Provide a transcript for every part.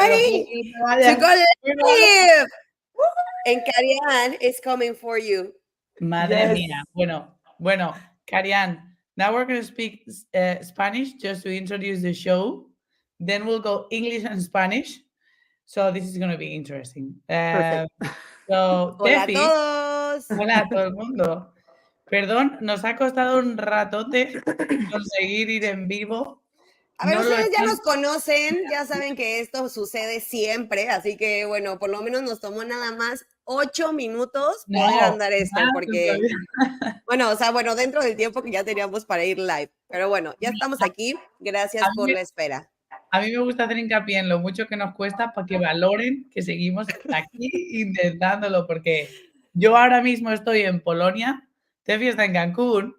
ready to go live. And Carianne is coming for you. Madre mía. Bueno, Carianne, now we're going to speak Spanish just to introduce the show. Then we'll go English and Spanish. So this is going to be interesting. Perfect. So, Hola a Tefi, todos. hola a todo el mundo. Perdón, nos ha costado un ratote conseguir ir en vivo. A ver, No lo ustedes ya están- nos conocen, ya saben que esto sucede siempre, así que bueno, por lo menos nos tomó nada más 8 minutos poder No, andar esto, más porque, todavía. bueno, o sea, bueno, dentro del tiempo que ya teníamos para ir live, pero bueno, ya estamos aquí, gracias A por mí, la espera. a mí me gusta hacer hincapié en lo mucho que nos cuesta para que valoren que seguimos aquí intentándolo, porque yo ahora mismo estoy en Polonia, Tefi está en Cancún,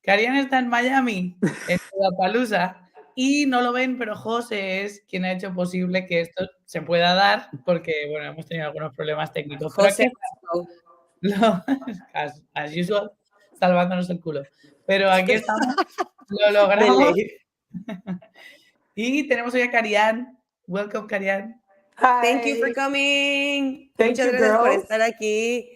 Carianne está en Miami, en Lollapalooza, y no lo ven, pero José es quien ha hecho posible que esto se pueda dar, porque, bueno, hemos tenido algunos problemas técnicos. Pero José, as usual, salvándonos el culo. Pero aquí estamos, lo de logramos. ley. Y tenemos hoy a Carianne. Welcome, Carianne. Thank you for Hi. coming. Thank Muchas you, gracias por girls. estar aquí.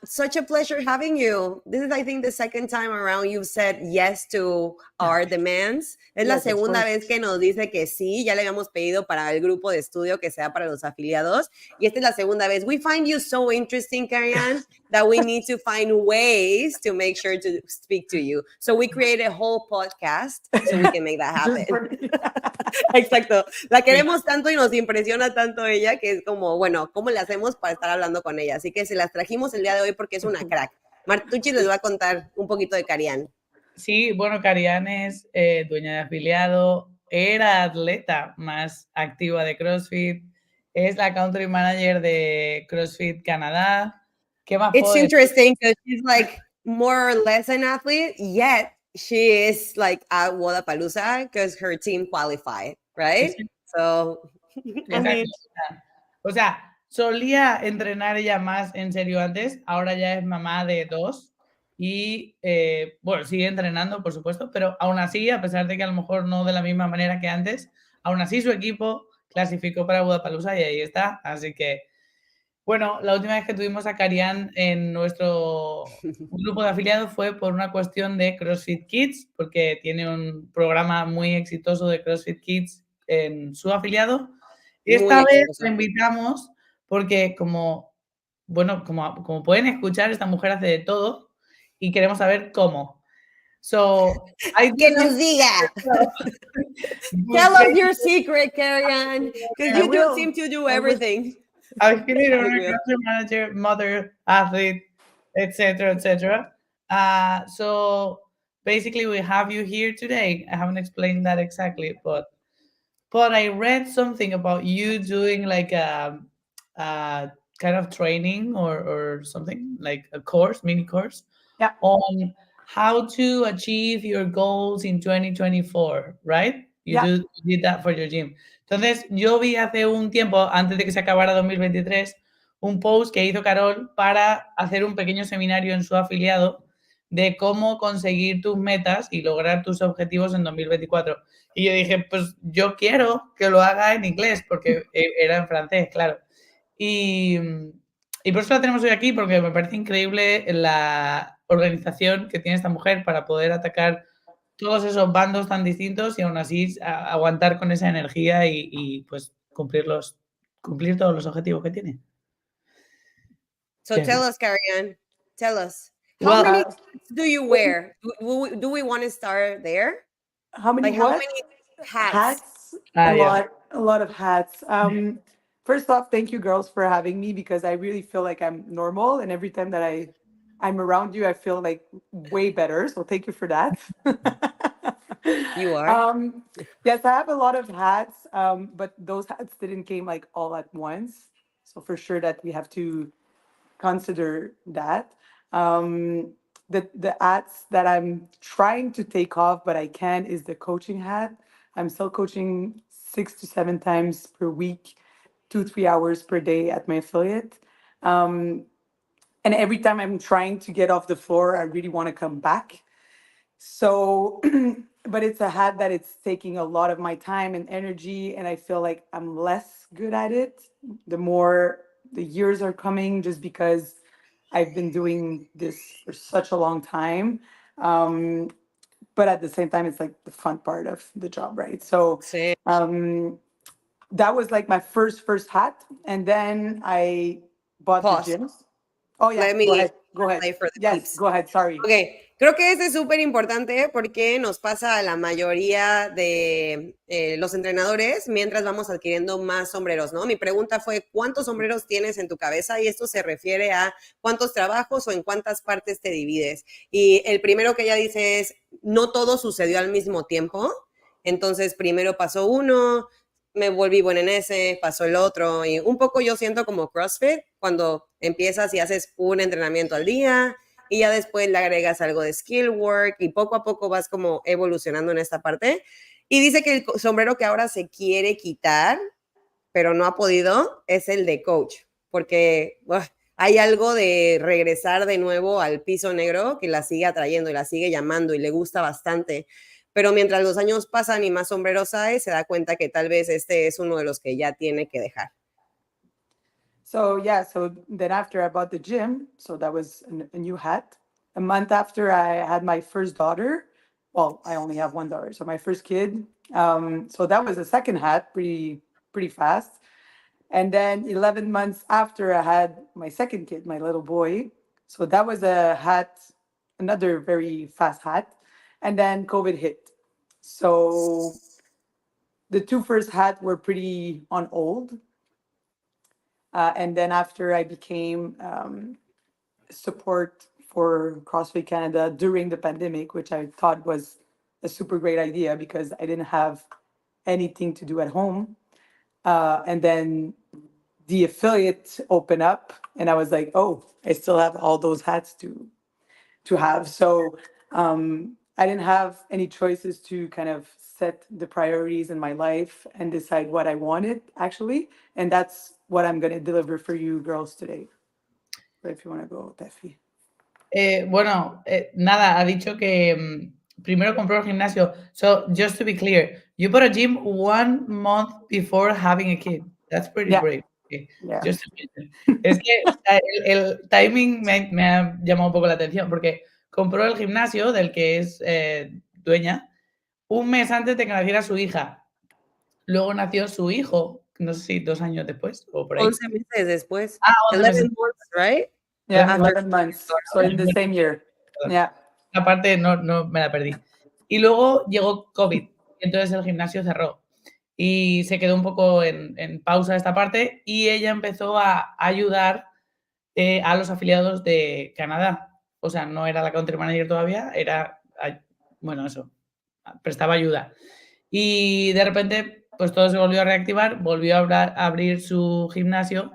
Such a pleasure having you. This is, I think, the second time around you've said yes to our demands. Es la Yes, of segunda course. vez que nos dice que sí. Ya le habíamos pedido para el grupo de estudio que sea para los afiliados. Y esta es la segunda vez. We find you so interesting, Carianne, that we need to find ways to make sure to speak to you. So we created a whole podcast so we can make that happen. Just for me. Exacto. La queremos tanto y nos impresiona tanto ella que es como, bueno, ¿cómo le hacemos para estar hablando con ella? Así que se las trajimos el día de hoy porque es una crack. Martucci les va a contar un poquito de Carianne. Sí, bueno, Carianne es dueña de afiliado, era atleta más activa de CrossFit, es la country manager de CrossFit Canadá. ¿Qué más It's puedo decir? interesting because she's like more or less an athlete, yet she is like at Wodapalooza because her team qualified, right? Sí, sí. So, I mean, Exacto. O sea, solía entrenar ella más en serio antes, ahora ya es mamá de 2 y, bueno, sigue entrenando, por supuesto, pero aún así, a pesar de que a lo mejor no de la misma manera que antes, aún así su equipo clasificó para Wodapalooza y ahí está. Así que, bueno, la última vez que tuvimos a Carianne en nuestro grupo de afiliados fue por una cuestión de CrossFit Kids, porque tiene un programa muy exitoso de CrossFit Kids en su afiliado. Y muy esta vez exitoso. la invitamos porque como pueden escuchar, esta mujer hace de todo y queremos saber cómo. So, Que nos diga. Tell us your secret, Carianne, because I you will. seem to do I will. everything. Affiliate I owner, will. country manager, mother, athlete, etc., etc. So basically, we have you here today. I haven't explained that exactly, but I read something about you doing like a kind of training or something like a course, mini course, Yeah. on how to achieve your goals in 2024, right? You did that for your gym. Entonces, yo vi hace un tiempo, antes de que se acabara 2023, un post que hizo Carol para hacer un pequeño seminario en su afiliado de cómo conseguir tus metas y lograr tus objetivos en 2024. Y yo dije, pues yo quiero que lo haga en inglés, porque era en francés, claro. Y por eso la tenemos hoy aquí, porque me parece increíble la organización que tiene esta mujer para poder atacar todos esos bandos tan distintos y aún así aguantar con esa energía y pues cumplir todos los objetivos que tiene. So tell us, Carianne, tell us. How Well, many hats do you wear? Do we want to start there? How many Like how what? many hats? Hats. yeah. A lot of hats. First off, thank you girls for having me because I really feel like I'm normal, and every time that I'm around you, I feel like way better. So thank you for that. You are. Yes, I have a lot of hats, but those hats didn't came like all at once. So for sure that we have to consider that. The hats that I'm trying to take off, but I can, is the coaching hat. I'm still coaching 6 to 7 times per week, 2 3 hours per day at my affiliate. And every time I'm trying to get off the floor, I really want to come back. So but it's a hat that it's taking a lot of my time and energy, and I feel like I'm less good at it the more the years are coming, just because I've been doing this for such a long time. Um, but at the same time, it's like the fun part of the job, right? So Sí. that was like my first hat, and then I bought the Pause. gym. Oh yeah, Let me go ahead, go ahead. translate for the Yes, peeps. go ahead. Sorry. Ok, creo que este es súper importante porque nos pasa a la mayoría de los entrenadores mientras vamos adquiriendo más sombreros, ¿no? Mi pregunta fue, ¿cuántos sombreros tienes en tu cabeza? Y esto se refiere a cuántos trabajos o en cuántas partes te divides. Y el primero que ella dice es, no todo sucedió al mismo tiempo. Entonces, primero pasó uno, me volví buena en ese, pasó el otro. Y un poco yo siento como CrossFit, cuando empiezas y haces un entrenamiento al día y ya después le agregas algo de skill work y poco a poco vas como evolucionando en esta parte. Y dice que el sombrero que ahora se quiere quitar, pero no ha podido, es el de coach, porque hay algo de regresar de nuevo al piso negro que la sigue atrayendo y la sigue llamando y le gusta bastante. Pero mientras los años pasan y más sombreros hay, se da cuenta que tal vez este es uno de los que ya tiene que dejar. So yeah, so then after I bought the gym, so that was a new hat. A month after I had my first daughter, well, I only have one daughter, so my first kid. So that was a second hat, pretty fast. And then 11 months after I had my second kid, my little boy, so that was a hat, another very fast hat. And then COVID hit. So the two first hats were pretty on old. And then after I became support for CrossFit Canada during the pandemic, which I thought was a super great idea because I didn't have anything to do at home. And then the affiliate opened up, and I was like, oh, I still have all those hats to have. So I didn't have any choices to kind of set the priorities in my life and decide what I wanted actually. And that's what I'm going to deliver for you girls today. But if you want to go, Tefi. Bueno, nada, ha dicho que primero compró el gimnasio. So, just to be clear, you bought a gym 1 month before having a kid. That's pretty brave. Okay. Yeah. Just to mention. Es que el timing me ha llamado un poco la atención porque compró el gimnasio del que es dueña un mes antes de que naciera su hija. Luego nació su hijo, no sé si 2 años después o por ahí. 11 meses después. 11 meses. 11 months, right? Yeah, After 11 months. So in the same year. Yeah. Esa parte no me la perdí. Y luego llegó COVID, y entonces el gimnasio cerró. Y se quedó un poco en pausa esta parte y ella empezó a ayudar a los afiliados de Canadá. O sea, no era la country manager todavía, era, bueno, eso, prestaba ayuda. Y de repente, pues todo se volvió a reactivar, volvió a abrir su gimnasio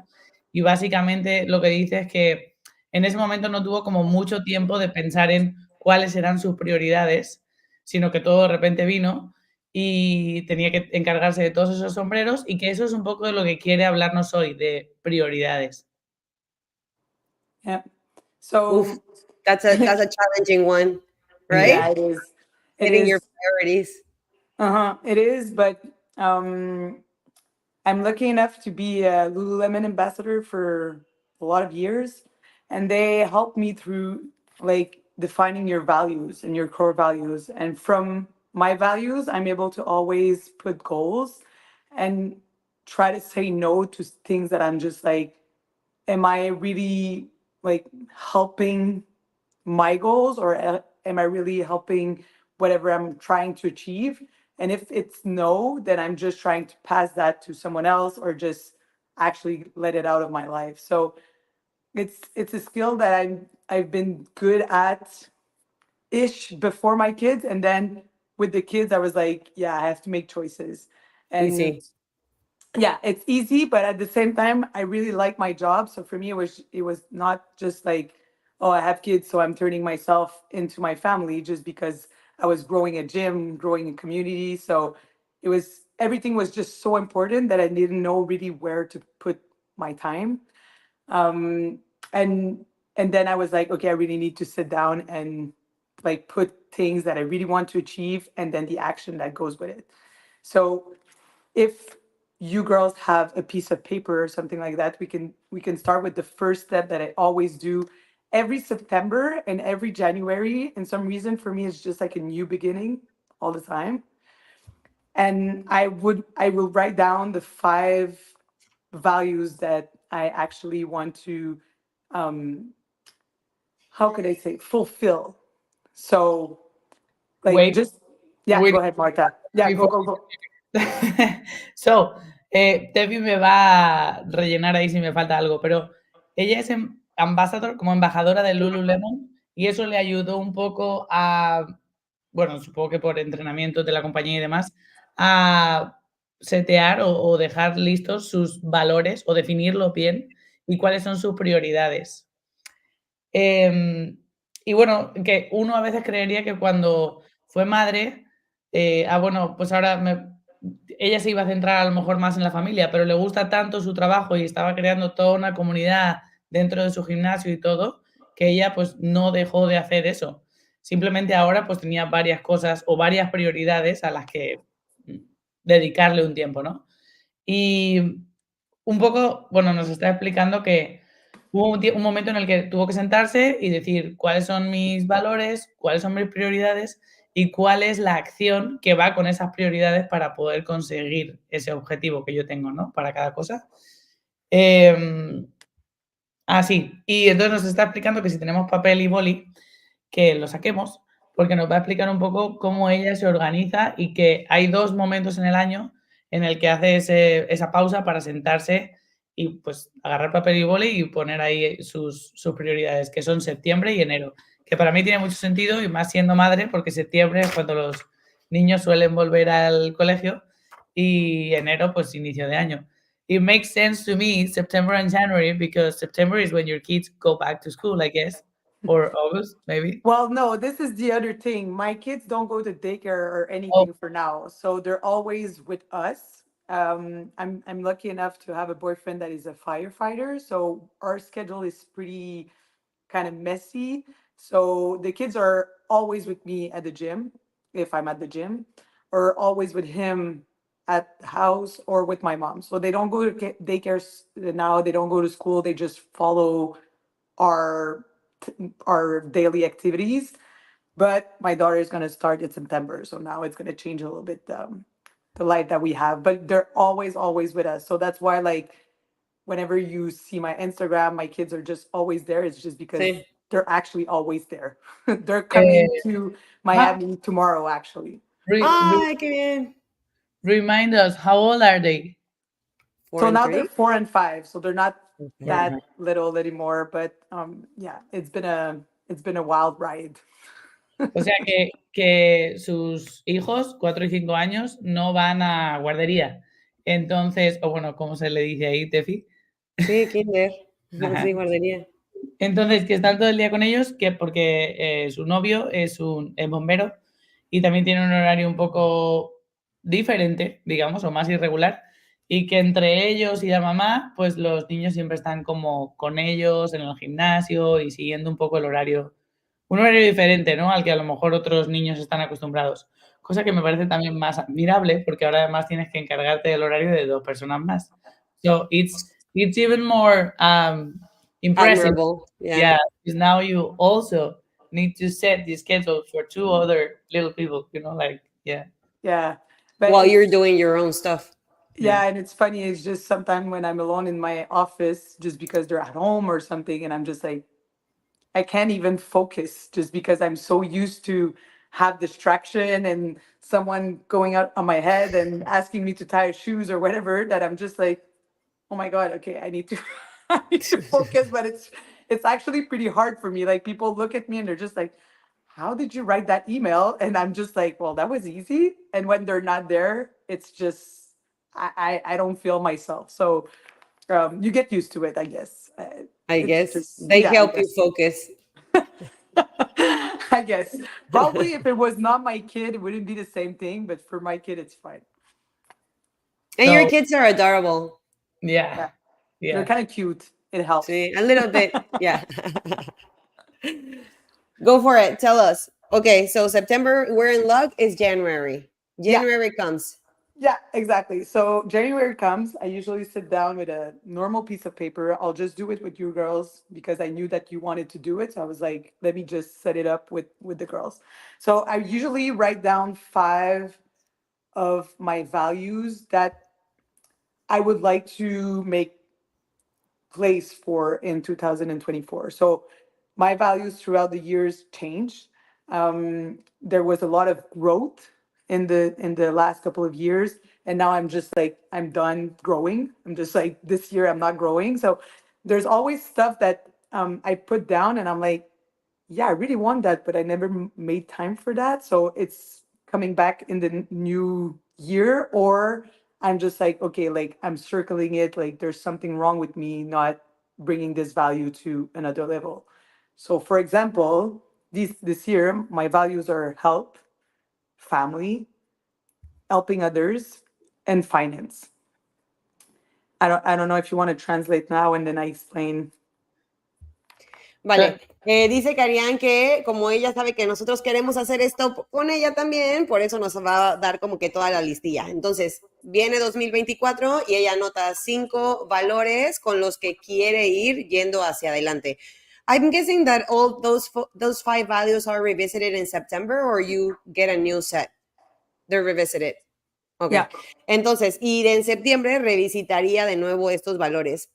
y básicamente lo que dice es que en ese momento no tuvo como mucho tiempo de pensar en cuáles eran sus prioridades, sino que todo de repente vino y tenía que encargarse de todos esos sombreros y que eso es un poco de lo que quiere hablarnos hoy, de prioridades. Yeah. So Oof, that's a challenging one, right? Yeah, it is. Getting your priorities. It is, but I'm lucky enough to be a Lululemon ambassador for a lot of years, and they helped me through like defining your values and your core values. And from my values, I'm able to always put goals and try to say no to things that I'm just like, am I really like helping my goals, or am I really helping whatever I'm trying to achieve? And if it's no, then I'm just trying to pass that to someone else or just actually let it out of my life. So it's a skill that I've been good at ish before my kids, and then with the kids I was like, yeah, I have to make choices. And Easy. yeah, it's easy, but at the same time I really like my job. So for me it was not just like, oh, I have kids, so I'm turning myself into my family just because I was growing a gym, growing a community. So everything was just so important that I didn't know really where to put my time. And then I was like, okay, I really need to sit down and like put things that I really want to achieve and then the action that goes with it. So if you girls have a piece of paper or something like that, we can start with the first step that I always do every September and every January. And some reason for me, it's just like a new beginning all the time. And I will write down the 5 values that I actually want to, how could I say, fulfill. So like Wait, just, yeah, wait. go ahead, Marta. Yeah, go, Before- go, go. So, Tefi me va a rellenar ahí si me falta algo, pero ella es ambassador, como embajadora de Lululemon, y eso le ayudó un poco a, bueno, supongo que por entrenamiento de la compañía y demás, a setear o dejar listos sus valores o definirlo bien y cuáles son sus prioridades. Y bueno, que uno a veces creería que cuando fue madre, bueno, pues ahora ella se iba a centrar a lo mejor más en la familia, pero le gusta tanto su trabajo y estaba creando toda una comunidad dentro de su gimnasio y todo, que ella pues no dejó de hacer eso. Simplemente ahora pues tenía varias cosas o varias prioridades a las que dedicarle un tiempo, ¿no? Y un poco, bueno, nos está explicando que hubo un momento en el que tuvo que sentarse y decir cuáles son mis valores, cuáles son mis prioridades y cuál es la acción que va con esas prioridades para poder conseguir ese objetivo que yo tengo, ¿no? Para cada cosa. Sí. Y entonces nos está explicando que si tenemos papel y boli, que lo saquemos, porque nos va a explicar un poco cómo ella se organiza y que hay 2 momentos en el año en el que hace esa pausa para sentarse y pues agarrar papel y boli y poner ahí sus prioridades, que son septiembre y enero, que para mí tiene mucho sentido y más siendo madre, porque septiembre es cuando los niños suelen volver al colegio y enero pues inicio de año. It makes sense to me, September and January, because September is when your kids go back to school, I guess, or August, maybe. Well, no, this is the other thing. My kids don't go to daycare or anything for now, so they're always with us. I'm lucky enough to have a boyfriend that is a firefighter, so our schedule is pretty kind of messy. So the kids are always with me at the gym, if I'm at the gym, or always with him at the house or with my mom. So they don't go to daycare now. They don't go to school. They just follow our our daily activities. But my daughter is going to start in September, so now it's going to change a little bit the life that we have. But they're always with us, so that's why like whenever you see my Instagram, my kids are just always there. It's just because Sí. they're actually always there. They're coming to Miami tomorrow, actually. Ay, qué bien. Remind us, how old are they? 4 So and now 3? they're 4 and 5, so they're not Okay. that little anymore. But yeah, it's been a wild ride. O sea que sus hijos, 4 y 5 años, no van a guardería. Entonces, o bueno, ¿cómo se le dice ahí, Tefi? Sí, kinder. Ajá. Sí, guardería. Entonces, que están todo el día con ellos, que porque su novio es bombero y también tiene un horario un poco diferente, digamos, o más irregular, y que entre ellos y la mamá, pues los niños siempre están como con ellos en el gimnasio y siguiendo un poco el horario, un horario diferente, ¿no? Al que a lo mejor otros niños están acostumbrados. Cosa que me parece también más admirable, porque ahora además tienes que encargarte del horario de 2 personas más. So it's even more impressive. Admirable. Yeah, because now you also need to set the schedule for 2 other little people, you know, like, yeah. Yeah. But While you're doing your own stuff. yeah, and it's funny, it's just sometimes when I'm alone in my office, just because they're at home or something, and I'm just like, I can't even focus just because I'm so used to have distraction and someone going out on my head and asking me to tie shoes or whatever, that I'm just like, oh my God, okay, I need to I need to focus. But it's actually pretty hard for me. Like people look at me and they're just like, how did you write that email? And I'm just like, well, that was easy. And when they're not there, it's just I don't feel myself. So you get used to it, I guess. I It's guess. just- They yeah, I help you guess. focus. I guess. Probably if it was not my kid, it wouldn't be the same thing. But for my kid, it's fine. And So- your kids are adorable. Yeah. They're kind of cute. It helps. Sí, a little bit. Yeah. Go for it. Tell us. Okay, so September, we're in luck, is January. January comes. Yeah, exactly. So January comes, I usually sit down with a normal piece of paper. I'll just do it with you girls because I knew that you wanted to do it. So I was like, let me just set it up with the girls. So I usually write down 5 of my values that I would like to make place for in 2024. So my values throughout the years changed. There was a lot of growth in the last couple of years, and now I'm just like I'm done growing. I'm just like this year I'm not growing. So there's always stuff that I put down, and I'm like, yeah, I really want that, but I never made time for that. So it's coming back in the new year, or I'm just like, okay, like I'm circling it, like there's something wrong with me not bringing this value to another level. So, for example, this year, my values are health, family, helping others, and finance. I don't know if you want to translate now and then I explain. Vale, dice Carianne que como ella sabe que nosotros queremos hacer esto con ella también, por eso nos va a dar como que toda la listilla. Entonces, viene 2024 y ella anota 5 valores con los que quiere ir yendo hacia adelante. I'm guessing that all those 5 values are revisited in September or you get a new set. They're revisited. Okay. Yeah. Entonces, y en septiembre revisitaría de nuevo estos valores.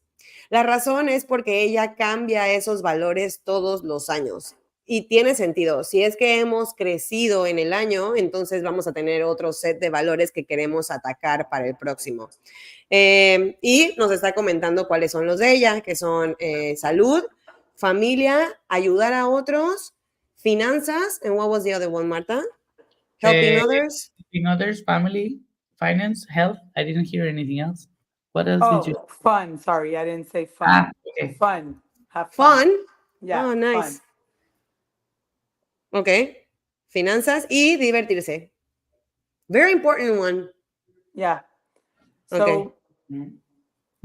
La razón es porque ella cambia esos valores todos los años. Y tiene sentido. Si es que hemos crecido en el año, entonces vamos a tener otro set de valores que queremos atacar para el próximo. Y nos está comentando cuáles son los de ella, que son salud, familia, ayudar a otros, finanzas, and what was the other one, Marta? Helping others. Helping others, family, finance, health. I didn't hear anything else. What else did you? Oh, fun. Sorry, I didn't say fun. Ah, okay. Fun. Have fun. Fun. Yeah. Oh, nice. Fun. Ok. Finanzas y divertirse. Very important one. Yeah. So, Okay.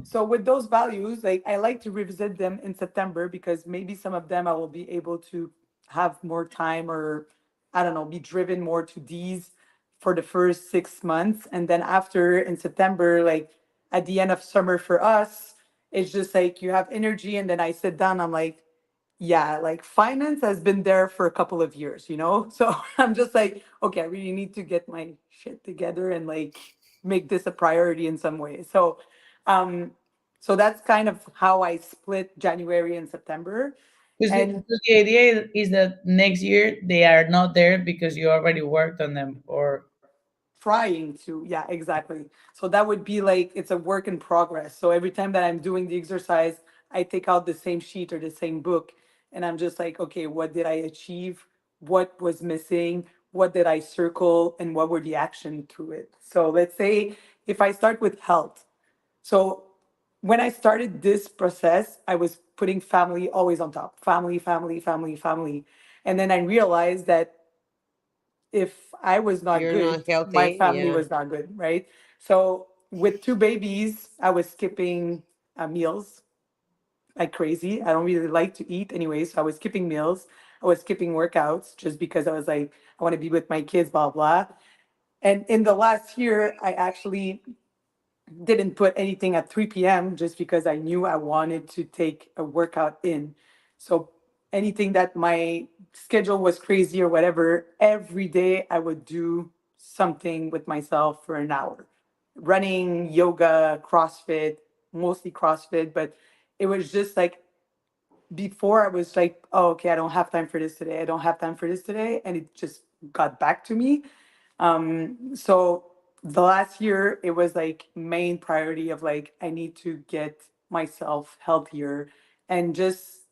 so with those values, like I like to revisit them in September because maybe some of them I will be able to have more time, or I don't know, be driven more to these for the first 6 months. And then after in September, like at the end of summer for us, it's just like you have energy. And then I sit down, I'm like, yeah, like finance has been there for a couple of years, you know? So I'm just like, okay, I really need to get my shit together and like make this a priority in some way. Um, so that's kind of how I split January and September. And Because the idea is that next year they are not there because you already worked on them, or trying to, yeah, exactly. So that would be like it's a work in progress. So every time that I'm doing the exercise, I take out the same sheet or the same book, and I'm just like, okay, what did I achieve? What was missing? What did I circle? And what were the action to it? So let's say if I start with health. So when I started this process, I was putting family always on top. Family, family, family, family. And then I realized that if I was not You're good, not healthy. my family Yeah. was not good, right? So with 2 babies, I was skipping meals like crazy. I don't really like to eat anyway, so I was skipping meals. I was skipping workouts just because I was like, I want to be with my kids, blah blah. And in the last year, I actually didn't put anything at 3 p.m. just because I knew I wanted to take a workout in. So anything that my schedule was crazy or whatever, every day I would do something with myself for an hour. Running, yoga, CrossFit, mostly CrossFit, but it was just like before I was like, oh, okay, I don't have time for this today. I don't have time for this today. And it just got back to me. So the last year, it was like main priority of like, I need to get myself healthier. And just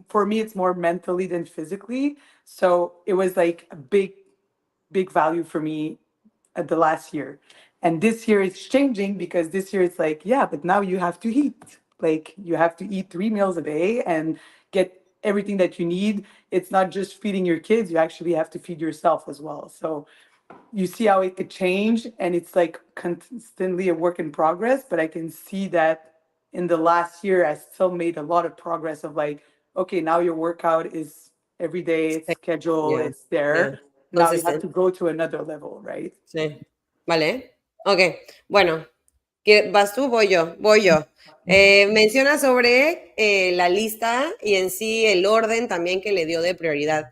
for me, it's more mentally than physically. So it was like a big value for me at the last year. And this year it's changing because this year it's like, yeah, but now you have to eat. Like you have to eat 3 meals a day and get everything that you need. It's not just feeding your kids, you actually have to feed yourself as well. So you see how it could change, and it's like constantly a work in progress, but I can see that in the last year I still made a lot of progress of like, okay, now your workout is everyday schedule, Yeah, it's there. yeah. Now you have Consistent. to go to another level, right? Sí. Vale. Ok. Bueno, ¿vas tú? Voy yo. Voy yo. Menciona sobre la lista y en sí el orden también que le dio de prioridad.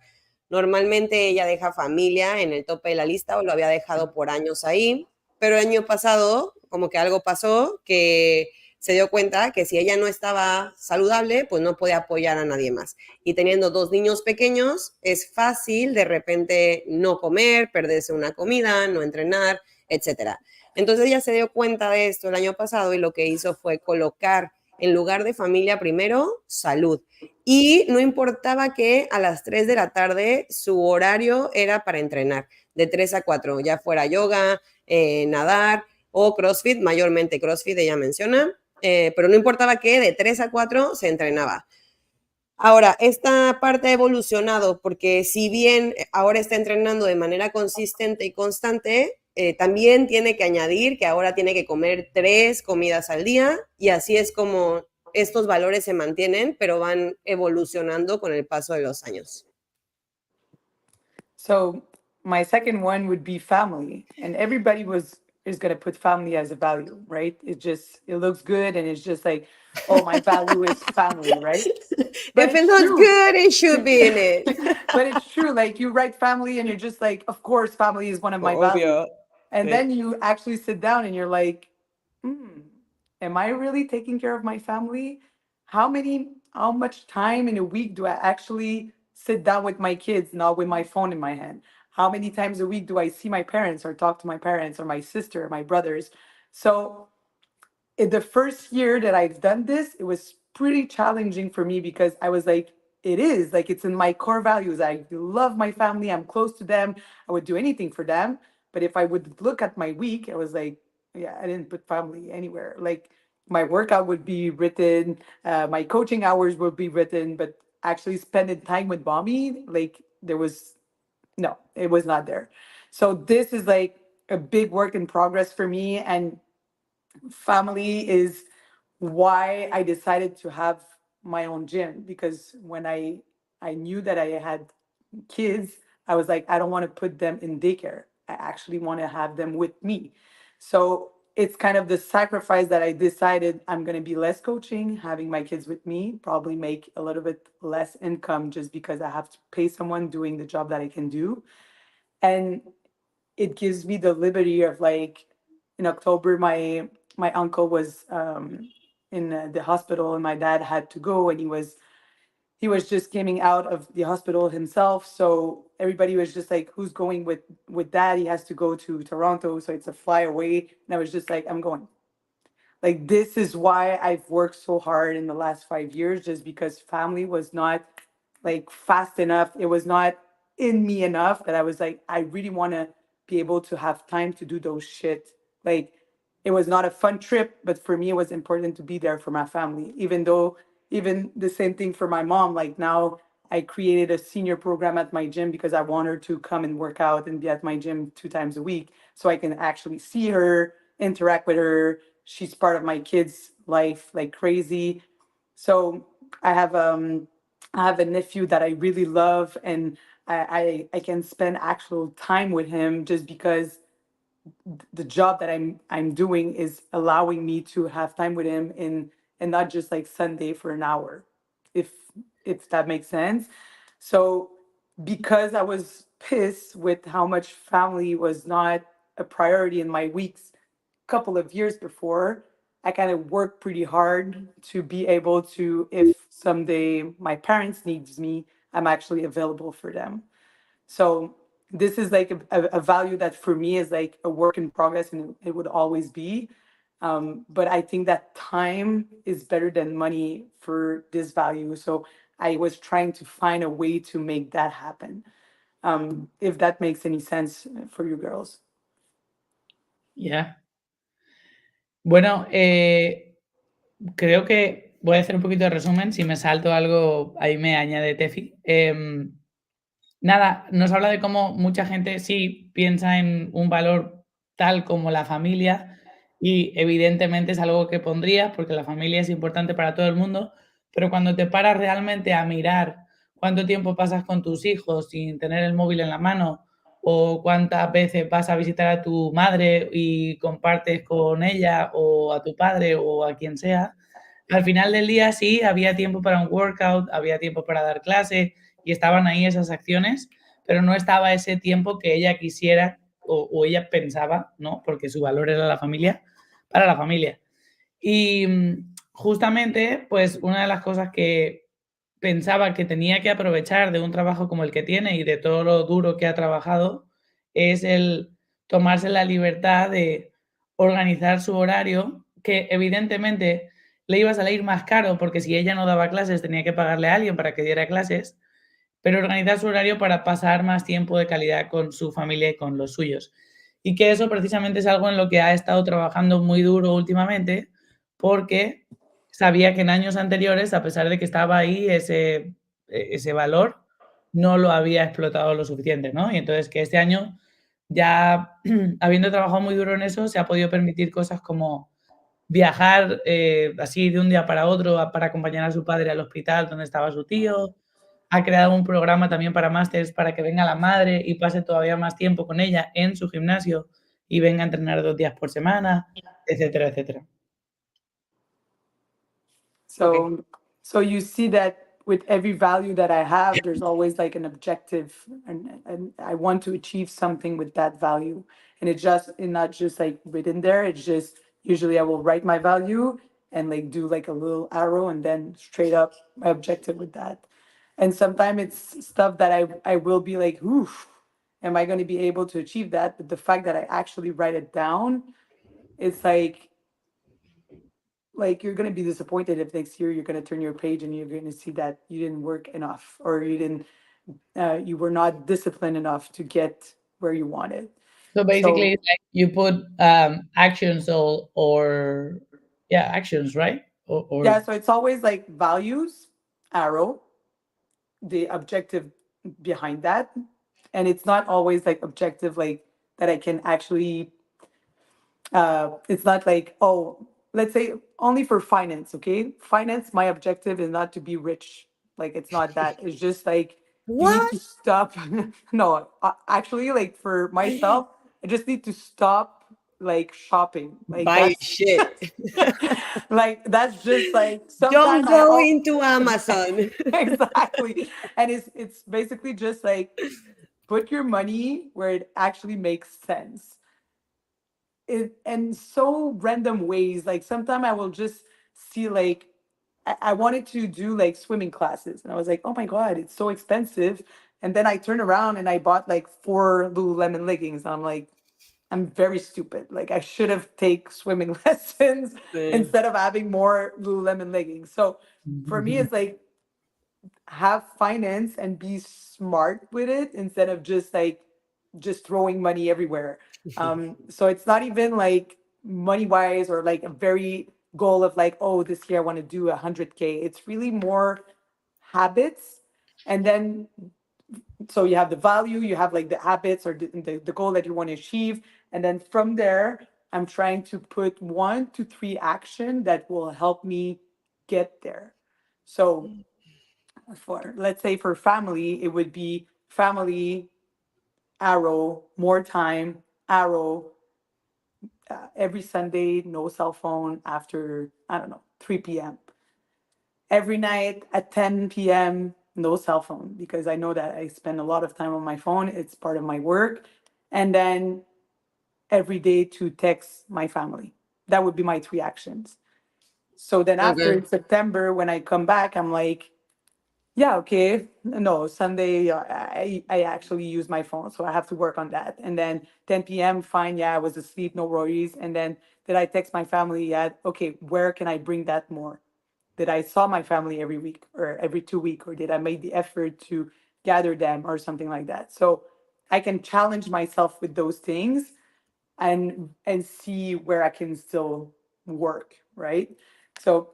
Normalmente ella deja familia en el tope de la lista o lo había dejado por años ahí, pero el año pasado como que algo pasó que se dio cuenta que si ella no estaba saludable, pues no podía apoyar a nadie más. Y teniendo 2 niños pequeños, es fácil de repente no comer, perderse una comida, no entrenar, etcétera. Entonces ella se dio cuenta de esto el año pasado y lo que hizo fue colocar en lugar de familia primero, salud. Y no importaba que a las 3 de la tarde su horario era para entrenar, de 3 a 4, ya fuera yoga, nadar o CrossFit, mayormente CrossFit ella menciona, pero no importaba que de 3 a 4 se entrenaba. Ahora, esta parte ha evolucionado porque si bien ahora está entrenando de manera consistente y constante, también tiene que añadir que ahora tiene que comer 3 comidas al día y así es como estos valores se mantienen, pero van evolucionando con el paso de los años. So my second one would be family, and everybody is going to put family as a value, right? It looks good, and it's just like, oh, my value is family, right? But If it it's looks true. good, it should be in it. But it's true. Like you write family, and you're just like, of course, family is one of my values. Obvio. And Sí. then you actually sit down, and you're like, am I really taking care of my family? How much time in a week do I actually sit down with my kids, not with my phone in my hand? How many times a week do I see my parents or talk to my parents or my sister or my brothers? So in the first year that I've done this, it was pretty challenging for me because I was like, it is like it's in my core values. I love my family. I'm close to them. I would do anything for them. But if I would look at my week, I was like, yeah, I didn't put family anywhere. Like my workout would be written, my coaching hours would be written, but actually spending time with mommy, like there was no, it was not there. So this is like a big work in progress for me. And family is why I decided to have my own gym, because when I knew that I had kids, I was like, I don't want to put them in daycare. I actually want to have them with me. So it's kind of the sacrifice that I decided I'm going to be less coaching, having my kids with me, probably make a little bit less income just because I have to pay someone doing the job that I can do. And it gives me the liberty of like in October, my uncle was in the hospital, and my dad had to go, and he was just coming out of the hospital himself. So everybody was just like, "Who's going with dad? He has to go to Toronto, so it's a fly away." And I was just like, "I'm going." Like this is why I've worked so hard in the last 5 years, just because family was not like fast enough. It was not in me enough that I was like, I really want to be able to have time to do those shit. Like it was not a fun trip, but for me, it was important to be there for my family, even the same thing for my mom. Like now I created a senior program at my gym because I want her to come and work out and be at my gym 2 times a week so I can actually see her, interact with her. She's part of my kids' life like crazy. So I have I have a nephew that I really love, and I can spend actual time with him just because the job that I'm doing is allowing me to have time with him in and not just like Sunday for an hour, if if that makes sense. So because I was pissed with how much family was not a priority in my weeks couple of years before, I kind of worked pretty hard to be able to, if someday my parents needs me, I'm actually available for them. So this is like a value that for me is like a work in progress, and it would always be. But I think that time is better than money for this value. So I was trying to find a way to make that happen. If that makes any sense for you girls. Yeah. Bueno, creo que voy a hacer un poquito de resumen. Si me salto algo, ahí me añade Tefi. Nada, nos habla de cómo mucha gente sí piensa en un valor tal como la familia y evidentemente es algo que pondrías porque la familia es importante para todo el mundo, pero cuando te paras realmente a mirar cuánto tiempo pasas con tus hijos sin tener el móvil en la mano, o cuántas veces vas a visitar a tu madre y compartes con ella, o a tu padre, o a quien sea. Al final del día sí, había tiempo para un workout, había tiempo para dar clase y estaban ahí esas acciones, pero no estaba ese tiempo que ella quisiera o ella pensaba, ¿no? Porque su valor era la familia, para la familia. Y justamente, pues una de las cosas que pensaba que tenía que aprovechar de un trabajo como el que tiene y de todo lo duro que ha trabajado es el tomarse la libertad de organizar su horario, que evidentemente le iba a salir más caro porque si ella no daba clases tenía que pagarle a alguien para que diera clases, pero organizar su horario para pasar más tiempo de calidad con su familia y con los suyos. Y que eso precisamente es algo en lo que ha estado trabajando muy duro últimamente, porque sabía que en años anteriores, a pesar de que estaba ahí ese valor, no lo había explotado lo suficiente, ¿no? Y entonces que este año, ya habiendo trabajado muy duro en eso, se ha podido permitir cosas como viajar así de un día para otro para acompañar a su padre al hospital donde estaba su tío. Ha creado un programa también para másters para que venga la madre y pase todavía más tiempo con ella en su gimnasio y venga a entrenar 2 días por semana, etcétera, etcétera. So, so you see that with every value that I have, there's always like an objective, and I want to achieve something with that value. And it's not just like written there. It's just usually I will write my value and like do like a little arrow and then straight up my objective with that. And sometimes it's stuff that I will be like, oof, am I going to be able to achieve that? But the fact that I actually write it down, it's like you're going to be disappointed if next year you're going to turn your page and you're going to see that you didn't work enough or you were not disciplined enough to get where you wanted. So basically, it's like you put actions or yeah, actions, right? Yeah, so it's always like values, arrow, the objective behind that. And it's not always like objective, like that I can actually, it's not like, oh, let's say only for finance, okay? Finance, my objective is not to be rich. Like, it's not that. It's just like, you need to What? stop. No, actually, like for myself, I just need to stop like shopping. Like Buy that's shit. like that's just like Don't sometimes go into Amazon. exactly. And it's basically just like put your money where it actually makes sense. In so random ways. Like sometimes I will just see like I wanted to do like swimming classes, and I was like, oh my god, it's so expensive. And then I turned around and I bought like 4 Lululemon leggings. And I'm like, I'm very stupid. Like I should have take swimming lessons instead of having more Lululemon leggings. So for me, it's like have finance and be smart with it instead of just throwing money everywhere. So it's not even like money wise or like a very goal of like, oh, this year I want to do 100K. It's really more habits. And then so you have the value, you have like the habits or the goal that you want to achieve. And then from there, I'm trying to put 1 to 3 action that will help me get there. So for let's say for family, it would be family, arrow, more time, arrow, every Sunday, no cell phone after, I don't know, 3 p.m. Every night at 10 p.m., no cell phone, because I know that I spend a lot of time on my phone. It's part of my work. And then every day to text my family. That would be my 3 actions. So then after Okay. in September, when I come back, I'm like, yeah, okay. No, Sunday, I actually use my phone, so I have to work on that. And then 10 p.m., fine, yeah, I was asleep, no worries. And then did I text my family? Yeah, okay, where can I bring that more? Did I saw my family every week or every 2 week, or did I make the effort to gather them or something like that? So I can challenge myself with those things and see where I can still work, right? So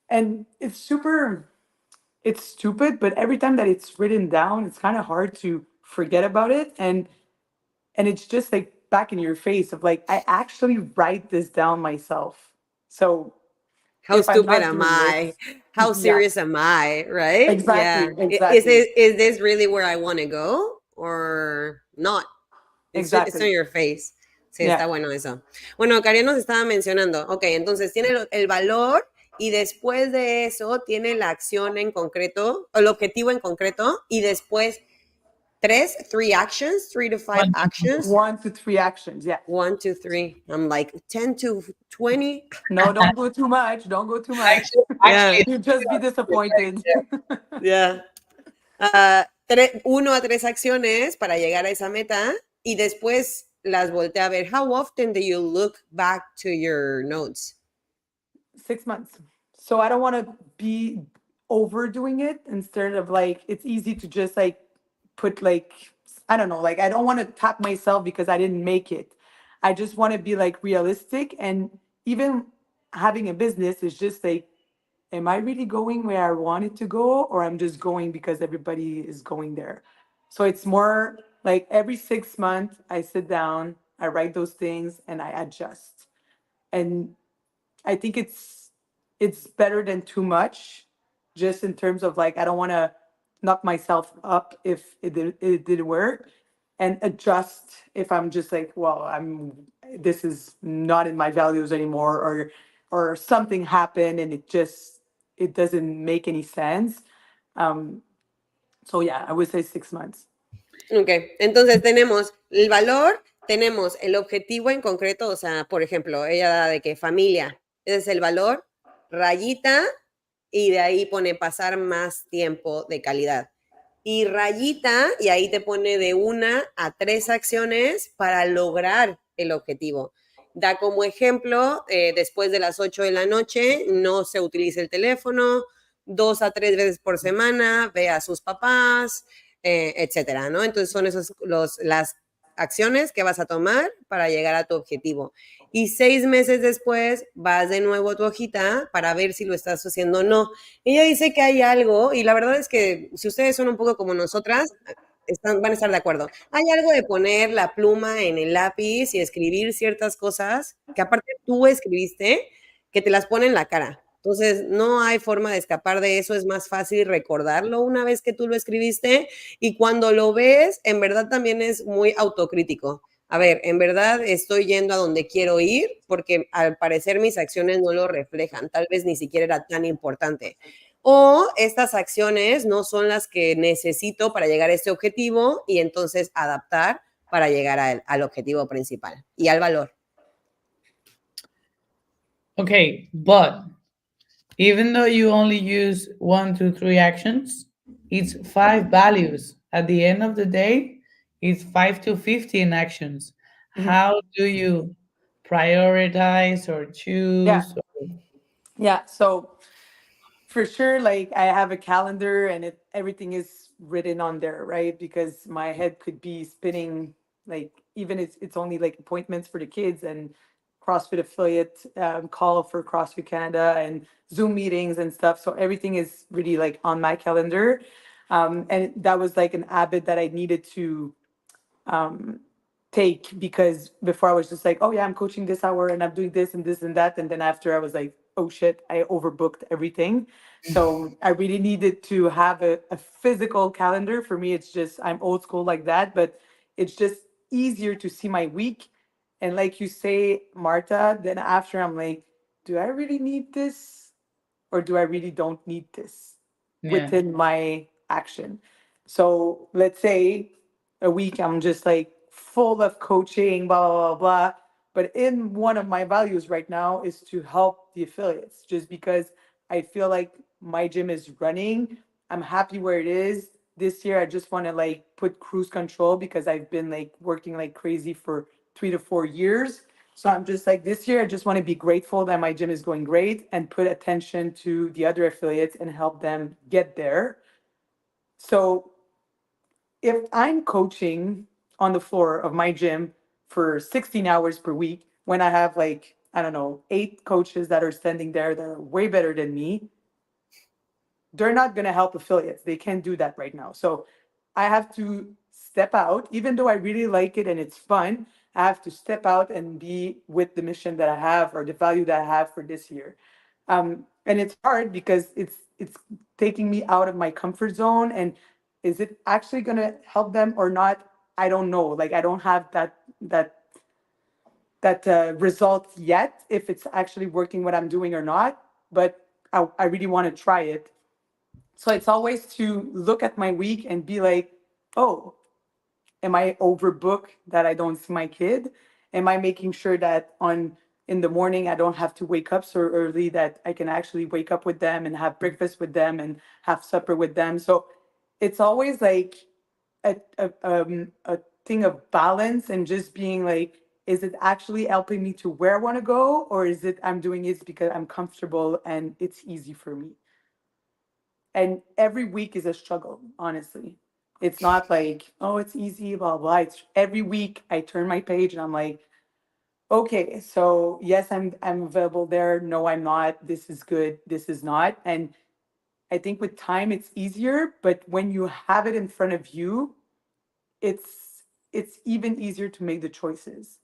and it's stupid, but every time that it's written down, it's kind of hard to forget about it. And it's just like back in your face of like, I actually write this down myself. So How if I'm stupid not am doing it, I? how Yeah, serious am I, right? exactly, Yeah. Is exactly, this really where I want to go or not? It's on exactly. your face. Sí, Yeah. está bueno eso. Bueno, Karen nos estaba mencionando, ok, entonces tiene el valor y después de eso tiene la acción en concreto, o el objetivo en concreto, y después three actions, 3 to 5 actions. 1 to 3 actions. Yeah. 1, 2, 3. I'm like 10 to 20. No, don't go too much. Don't go too much. Yeah, You'll just be disappointed. yeah. 1 a 3 acciones para llegar a esa meta y después las voltea a ver. How often do you look back to your notes? 6 months. So I don't want to be overdoing it instead of like, it's easy to just like put like, I don't know, like I don't want to tap myself because I didn't make it. I just want to be like realistic. And even having a business is just like, am I really going where I wanted to go, or I'm just going because everybody is going there? So it's more like every 6 months I sit down, I write those things and I adjust. And I think it's better than too much, just in terms of like I don't want to knock myself up if it didn't work, and adjust if I'm just like, well, this is not in my values anymore, or something happened and it doesn't make any sense. Um, so yeah, I would say 6 months. Ok, entonces tenemos el valor, tenemos el objetivo en concreto, o sea, por ejemplo, ella da de que familia, ese es el valor, rayita, y de ahí pone pasar más tiempo de calidad. Y rayita, y ahí te pone de 1 a 3 acciones para lograr el objetivo. Da como ejemplo, después de las 8 de la noche, no se utilice el teléfono, 2 a 3 veces por semana, ve a sus papás, etcétera, ¿no? Entonces son las acciones que vas a tomar para llegar a tu objetivo. Y 6 meses después vas de nuevo a tu hojita para ver si lo estás haciendo o no. Ella dice que hay algo, y la verdad es que si ustedes son un poco como nosotras, van a estar de acuerdo. Hay algo de poner la pluma en el lápiz y escribir ciertas cosas que aparte tú escribiste, que te las pone en la cara. Entonces, no hay forma de escapar de eso, es más fácil recordarlo una vez que tú lo escribiste y cuando lo ves, en verdad también es muy autocrítico. A ver, en verdad estoy yendo a donde quiero ir porque al parecer mis acciones no lo reflejan, tal vez ni siquiera era tan importante. O estas acciones no son las que necesito para llegar a este objetivo y entonces adaptar para llegar al objetivo principal y al valor. Okay, but even though you only use 1, 2, 3 actions, it's 5 values. At the end of the day, it's 5 to 15 actions. Mhm. How do you prioritize or Yeah. choose? Yeah. So for sure, like I have a calendar and everything is written on there, right? Because my head could be spinning, like even it's only like appointments for the kids and CrossFit affiliate call for CrossFit Canada and Zoom meetings and stuff. So everything is really like on my calendar. And that was like an habit that I needed to um, take, because before I was just like, oh yeah, I'm coaching this hour and I'm doing this and this and that. And then after I was like, oh shit, I overbooked everything. So I really needed to have a physical calendar. For me, it's just, I'm old school like that, but it's just easier to see my week. And like you say, Marta, then after I'm like, do I really need this? Or do I really don't need this Yeah. within my action? So let's say a week I'm just like full of coaching, blah, blah, blah, blah. But in one of my values right now is to help the affiliates, just because I feel like my gym is running. I'm happy where it is. This year, I just want to like put cruise control because I've been like working like crazy for 3 to 4 years. So I'm just like, this year, I just want to be grateful that my gym is going great and put attention to the other affiliates and help them get there. So if I'm coaching on the floor of my gym for 16 hours per week, when I have like, I don't know, 8 coaches that are standing there that are way better than me, they're not going to help affiliates. They can't do that right now. So I have to step out, even though I really like it and it's fun. I have to step out and be with the mission that I have or the value that I have for this year. And it's hard because it's taking me out of my comfort zone. And is it actually going to help them or not? I don't know. Like, I don't have that result yet, if it's actually working what I'm doing or not, but I really want to try it. So it's always to look at my week and be like, oh, am I overbooked that I don't see my kid? Am I making sure that on in the morning I don't have to wake up so early, that I can actually wake up with them and have breakfast with them and have supper with them? So it's always like a thing of balance, and just being like, is it actually helping me to where I want to go, or is it I'm doing it because I'm comfortable and it's easy for me? And every week is a struggle, honestly. It's not like, oh, it's easy, blah blah. It's every week I turn my page and I'm like, okay, so yes, I'm available there. No, I'm not. This is good. This is not. And I think with time it's easier, but when you have it in front of you, it's even easier to make the choices.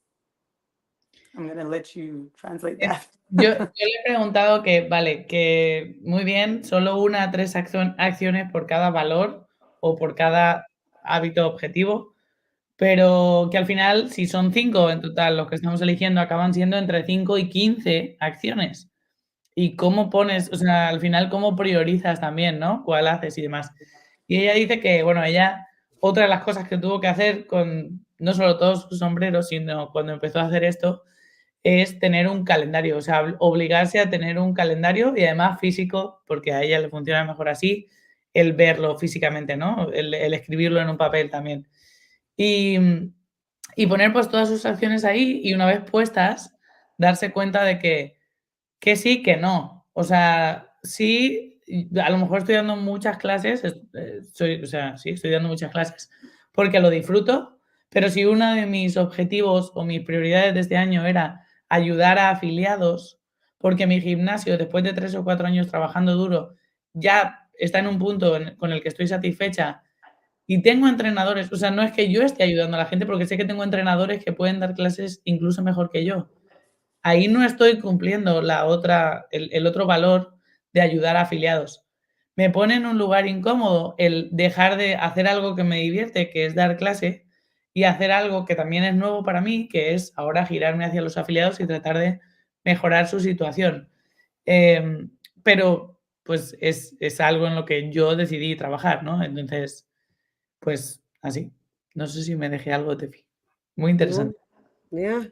I'm gonna let you translate that. Yo le he preguntado que, vale, que muy bien, solo 1 a 3 acciones por cada valor o por cada hábito objetivo, pero que al final, si son 5 en total los que estamos eligiendo, acaban siendo entre 5 y 15 acciones. Y cómo pones, o sea, al final, cómo priorizas también, ¿no? Cuál haces y demás. Y ella dice que, bueno, ella, otra de las cosas que tuvo que hacer con no solo todos sus sombreros, sino cuando empezó a hacer esto, es tener un calendario, o sea, obligarse a tener un calendario y además físico, porque a ella le funciona mejor así, el verlo físicamente, ¿no? El escribirlo en un papel también. Y, y poner pues todas sus acciones ahí y una vez puestas, darse cuenta de que sí, que no. O sea, sí, a lo mejor estoy dando muchas clases, o sea, sí, estoy dando muchas clases porque lo disfruto, pero si uno de mis objetivos o mis prioridades de este año era ayudar a afiliados, porque mi gimnasio, después de 3 o 4 años trabajando duro, ya está en un punto con el que estoy satisfecha y tengo entrenadores, o sea, no es que yo esté ayudando a la gente, porque sé que tengo entrenadores que pueden dar clases incluso mejor que yo. Ahí no estoy cumpliendo el otro valor de ayudar a afiliados. Me pone en un lugar incómodo el dejar de hacer algo que me divierte, que es dar clase, y hacer algo que también es nuevo para mí, que es ahora girarme hacia los afiliados y tratar de mejorar su situación. Pero, pues, es algo en lo que yo decidí trabajar, ¿no? Entonces, pues, así. No sé si me dejé algo, Tefi. Muy interesante. Yeah.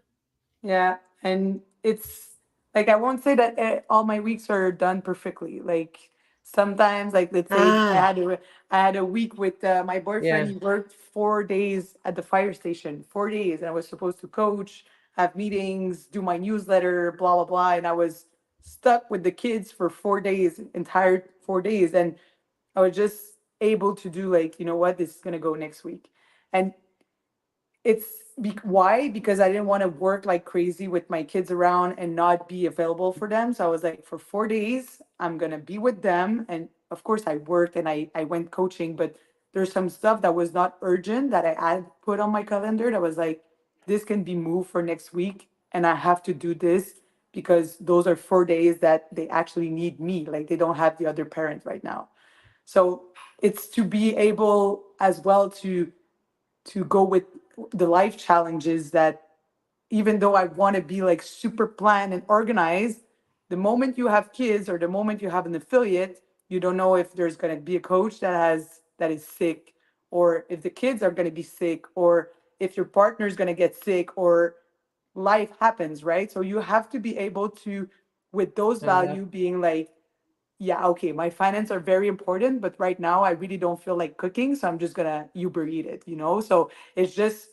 Yeah, and it's like, I won't say that all my weeks are done perfectly. Like, sometimes, like, let's say I had a week with my boyfriend. Yeah. He worked 4 days at the fire station, 4 days, and I was supposed to coach, have meetings, do my newsletter, blah blah blah, and I was stuck with the kids for 4 days, entire 4 days, and I was just able to do, like, you know what, this is gonna go next week. And it's why? Because I didn't want to work like crazy with my kids around and not be available for them. So I was like, for 4 days, I'm gonna be with them. And of course, I worked and I went coaching, but there's some stuff that was not urgent that I had put on my calendar that was like, this can be moved for next week, and I have to do this because those are 4 days that they actually need me. Like, they don't have the other parent right now. So it's to be able as well to go with the life challenges, that even though I want to be like super planned and organized, the moment you have kids or the moment you have an affiliate, you don't know if there's going to be a coach that is sick, or if the kids are going to be sick, or if your partner is going to get sick, or life happens, right? So you have to be able to, with those value, being like, yeah, okay, my finances are very important, but right now I really don't feel like cooking, so I'm just gonna Uber eat it, you know? So it's just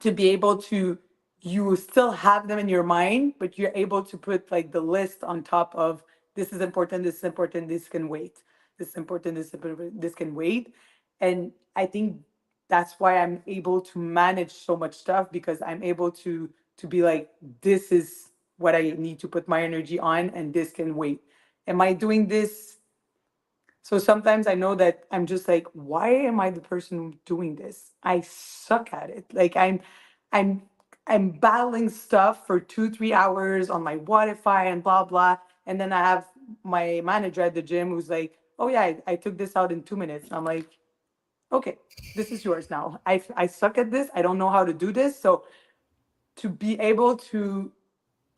to be able to, you still have them in your mind, but you're able to put like the list on top of, this is important, this is important, this can wait. This is important, this is important, this can wait. And I think that's why I'm able to manage so much stuff, because I'm able to be like, this is what I need to put my energy on, and this can wait. Am I doing this? So sometimes I know that I'm just like, why am I the person doing this? I suck at it. Like, I'm I'm battling stuff for 2, 3 hours on my Wi-Fi and blah blah. And then I have my manager at the gym who's like, oh yeah, I took this out in 2 minutes. I'm like, okay, this is yours now. I suck at this. I don't know how to do this. So to be able to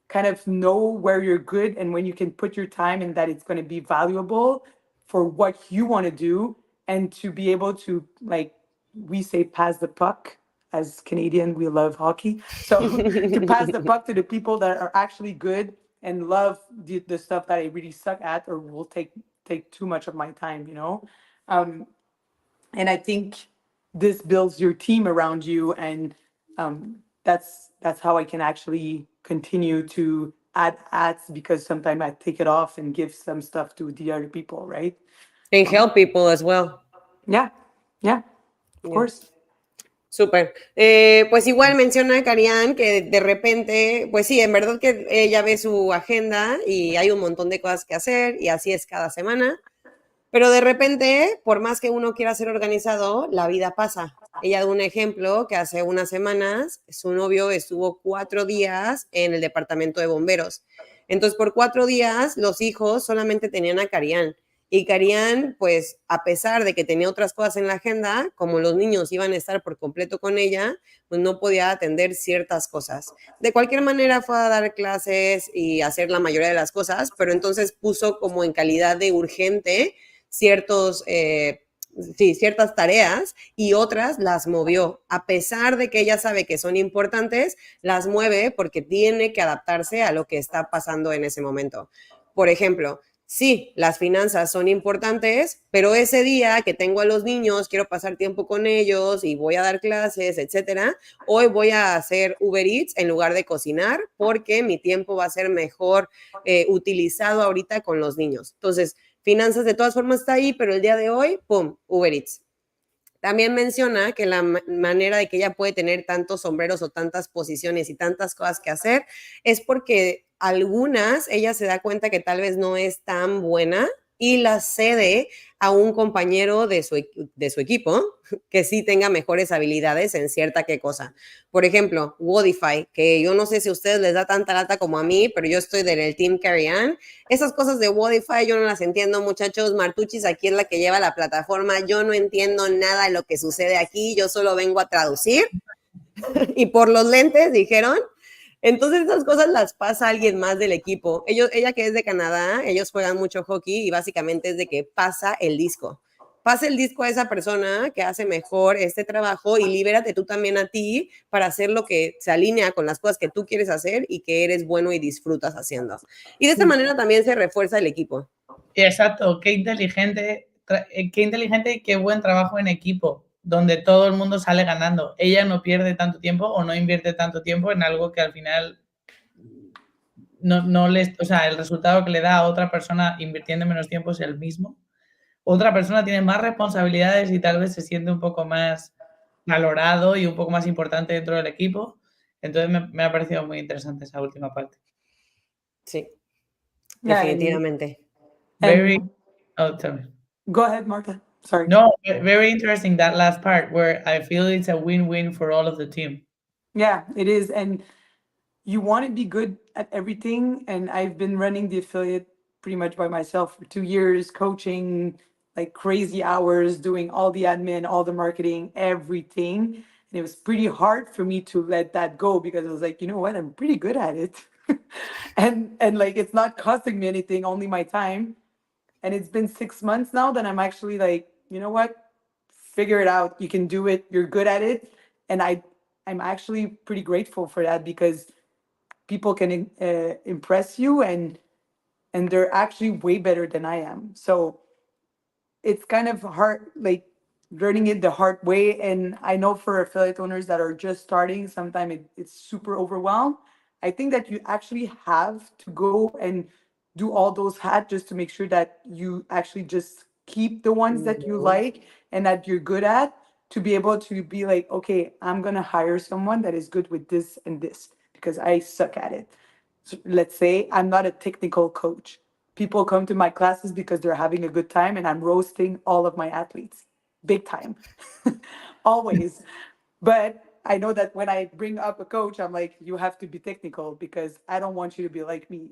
kind of know where you're good and when you can put your time and that it's going to be valuable for what you want to do, and to be able to, like we say, pass the puck. As Canadian, we love hockey. So to pass the puck to the people that are actually good and love the stuff that I really suck at or will take too much of my time, you know? And I think this builds your team around you, and that's how I can actually continue to add ads, because sometimes I take it off and give some stuff to the other people, right? And help people as well. Yeah, of Yeah. course. Súper. Pues igual menciona Carianne que de repente, pues sí, en verdad que ella ve su agenda y hay un montón de cosas que hacer y así es cada semana. Pero de repente, por más que uno quiera ser organizado, la vida pasa. Ella da un ejemplo que hace unas semanas su novio estuvo 4 días en el departamento de bomberos. Entonces, por 4 días, los hijos solamente tenían a Carianne. Y Carianne, pues, a pesar de que tenía otras cosas en la agenda, como los niños iban a estar por completo con ella, pues no podía atender ciertas cosas. De cualquier manera fue a dar clases y hacer la mayoría de las cosas, pero entonces puso como en calidad de urgente ciertas tareas y otras las movió. A pesar de que ella sabe que son importantes, las mueve porque tiene que adaptarse a lo que está pasando en ese momento. Por ejemplo, sí, las finanzas son importantes, pero ese día que tengo a los niños, quiero pasar tiempo con ellos y voy a dar clases, etcétera, hoy voy a hacer Uber Eats en lugar de cocinar porque mi tiempo va a ser mejor utilizado ahorita con los niños. Entonces, finanzas de todas formas está ahí, pero el día de hoy, ¡pum!, Uber Eats. También menciona que la manera de que ella puede tener tantos sombreros o tantas posiciones y tantas cosas que hacer es porque algunas ella se da cuenta que tal vez no es tan buena y las cede a un compañero de su equipo que sí tenga mejores habilidades en cierta qué cosa. Por ejemplo, Wodify, que yo no sé si a ustedes les da tanta lata como a mí, pero yo estoy del team Carianne. Esas cosas de Wodify yo no las entiendo, muchachos. Martuchis aquí es la que lleva la plataforma. Yo no entiendo nada de lo que sucede aquí. Yo solo vengo a traducir. Y por los lentes, dijeron. Entonces esas cosas las pasa alguien más del equipo. Ella que es de Canadá, ellos juegan mucho hockey y básicamente es de que pasa el disco. Pasa el disco a esa persona que hace mejor este trabajo y libérate tú también a ti para hacer lo que se alinea con las cosas que tú quieres hacer y que eres bueno y disfrutas haciendo. Y de esta manera también se refuerza el equipo. Exacto, qué inteligente y qué buen trabajo en equipo, donde todo el mundo sale ganando. Ella no pierde tanto tiempo o no invierte tanto tiempo en algo que al final o sea, el resultado que le da a otra persona invirtiendo menos tiempo es el mismo. Otra persona tiene más responsabilidades y tal vez se siente un poco más valorado y un poco más importante dentro del equipo. Entonces me ha parecido muy interesante esa última parte. Sí, Yeah, definitivamente. Tell me. Go ahead, Marta. Sorry. No, very interesting, that last part where I feel it's a win-win for all of the team. Yeah, it is. And you want to be good at everything. And I've been running the affiliate pretty much by myself for 2 years, coaching like crazy hours, doing all the admin, all the marketing, everything. And it was pretty hard for me to let that go, because I was like, you know what, I'm pretty good at it. and like, it's not costing me anything, only my time. And it's been 6 months now that I'm actually like, you know what, figure it out. You can do it. You're good at it. And I'm actually pretty grateful for that, because people can impress you, and they're actually way better than I am. So it's kind of hard, like learning it the hard way. And I know for affiliate owners that are just starting, sometimes it's super overwhelmed. I think that you actually have to go and do all those hats just to make sure that you actually just keep the ones that you like and that you're good at, to be able to be like, okay, I'm going to hire someone that is good with this and this, because I suck at it. So let's say I'm not a technical coach. People come to my classes because they're having a good time, and I'm roasting all of my athletes big time. Always. But I know that when I bring up a coach, I'm like, you have to be technical, because I don't want you to be like me.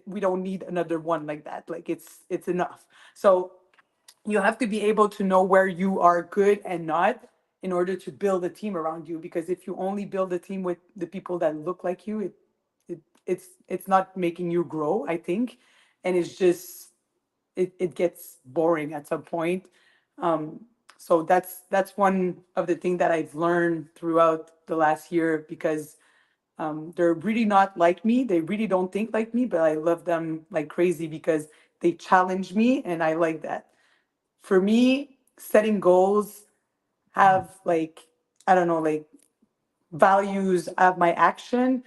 we don't need another one like that. Like it's enough. So you have to be able to know where you are good and not in order to build a team around you. Because if you only build a team with the people that look like you, it's not making you grow, I think. And it's just it gets boring at some point. um, so that's one of the things that I've learned throughout the last year, because they're really not like me. They really don't think like me, but I love them like crazy because they challenge me, and I like that. For me, setting goals have like, I don't know, like values of my action.